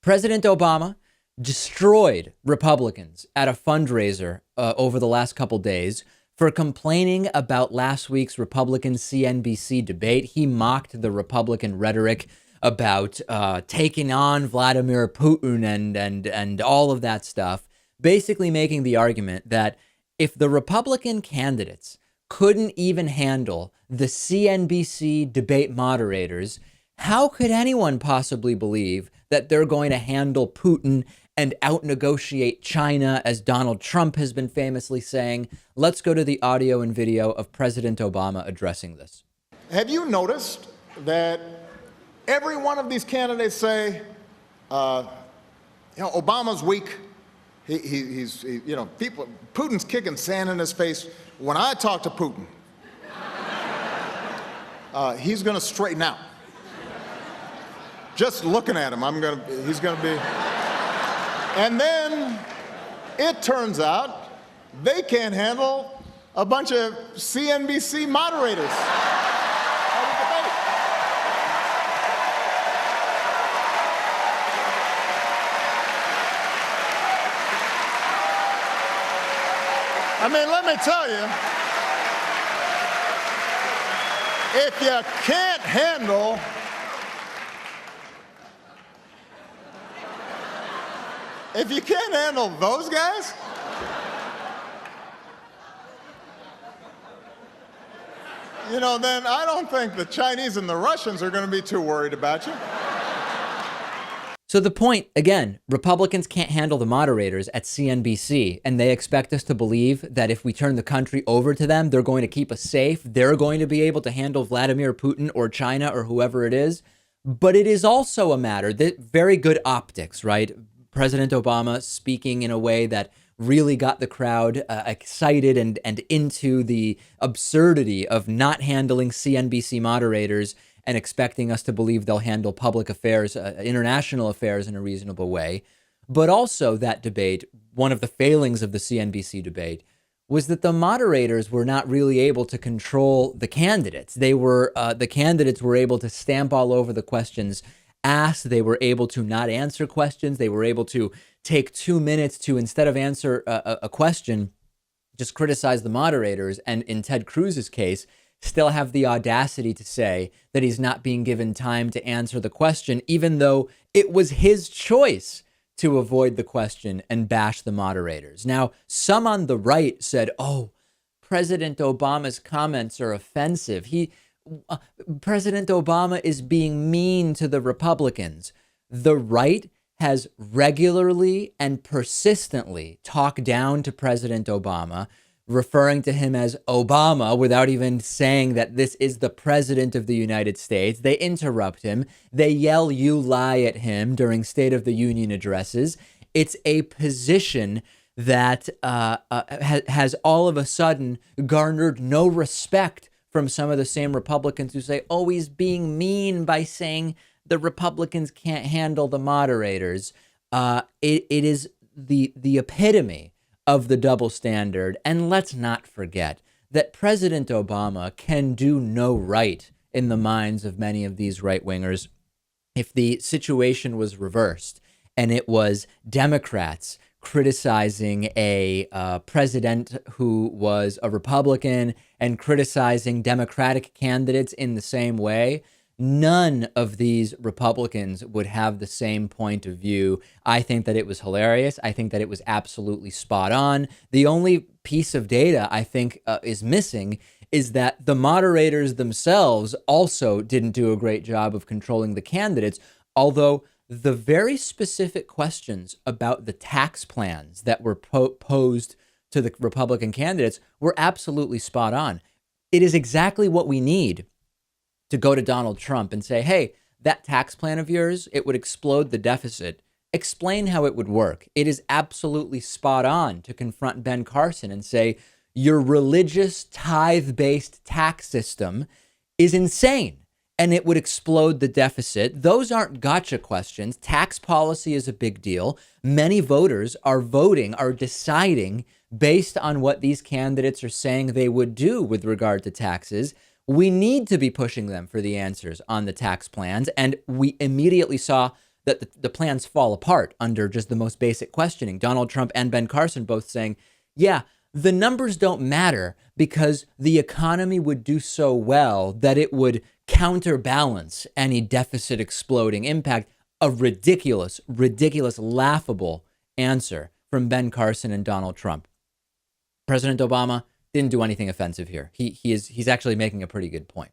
President Obama destroyed Republicans at a fundraiser over the last couple days for complaining about last week's Republican CNBC debate. He mocked the Republican rhetoric about taking on Vladimir Putin and all of that stuff, basically making the argument that if the Republican candidates couldn't even handle the CNBC debate moderators, how could anyone possibly believe that they're going to handle Putin and out-negotiate China, as Donald Trump has been famously saying? Let's go to the audio and video of President Obama addressing this. Have you noticed that every one of these candidates say, Obama's weak. Putin's kicking sand in his face. When I talk to Putin, he's going to straighten out. Just looking at him, he's going to be. And then it turns out they can't handle a bunch of CNBC moderators. I mean, let me tell you, if you can't handle those guys, then I don't think the Chinese and the Russians are going to be too worried about you. So the point, again, Republicans can't handle the moderators at CNBC, and they expect us to believe that if we turn the country over to them, they're going to keep us safe. They're going to be able to handle Vladimir Putin or China or whoever it is. But it is also a matter that very good optics, right? President Obama speaking in a way that really got the crowd excited and into the absurdity of not handling CNBC moderators and expecting us to believe they'll handle public affairs, international affairs in a reasonable way. But also that debate, one of the failings of the CNBC debate, was that the moderators were not really able to control the candidates. The candidates were able to stamp all over the questions asked. They were able to not answer questions. They were able to take 2 minutes to, instead of answer a question, just criticize the moderators. And in Ted Cruz's case, still have the audacity to say that he's not being given time to answer the question, even though it was his choice to avoid the question and bash the moderators. Now, some on the right said, oh, President Obama's comments are offensive. President Obama is being mean to the Republicans. The right has regularly and persistently talked down to President Obama, referring to him as Obama without even saying that this is the president of the United States. They interrupt him. They yell, "You lie" at him during State of the Union addresses. It's a position that has all of a sudden garnered no respect from some of the same Republicans who say, oh, he's being mean by saying the Republicans can't handle the moderators. It is the epitome of the double standard. And let's not forget that President Obama can do no right in the minds of many of these right-wingers if the situation was reversed and it was Democrats criticizing a president who was a Republican and criticizing Democratic candidates in the same way. None of these Republicans would have the same point of view. I think that it was hilarious. I think that it was absolutely spot on. The only piece of data I think is missing is that the moderators themselves also didn't do a great job of controlling the candidates, although the very specific questions about the tax plans that were posed to the Republican candidates were absolutely spot on. It is exactly what we need to go to Donald Trump and say, hey, that tax plan of yours, it would explode the deficit. Explain how it would work. It is absolutely spot on to confront Ben Carson and say, your religious tithe-based tax system is insane and it would explode the deficit. Those aren't gotcha questions. Tax policy is a big deal. Many voters are deciding based on what these candidates are saying they would do with regard to taxes. We need to be pushing them for the answers on the tax plans. And we immediately saw that the plans fall apart under just the most basic questioning. Donald Trump and Ben Carson both saying, yeah, the numbers don't matter because the economy would do so well that it would counterbalance any deficit exploding impact. A ridiculous, laughable answer from Ben Carson and Donald Trump. President Obama didn't do anything offensive here. He's actually making a pretty good point.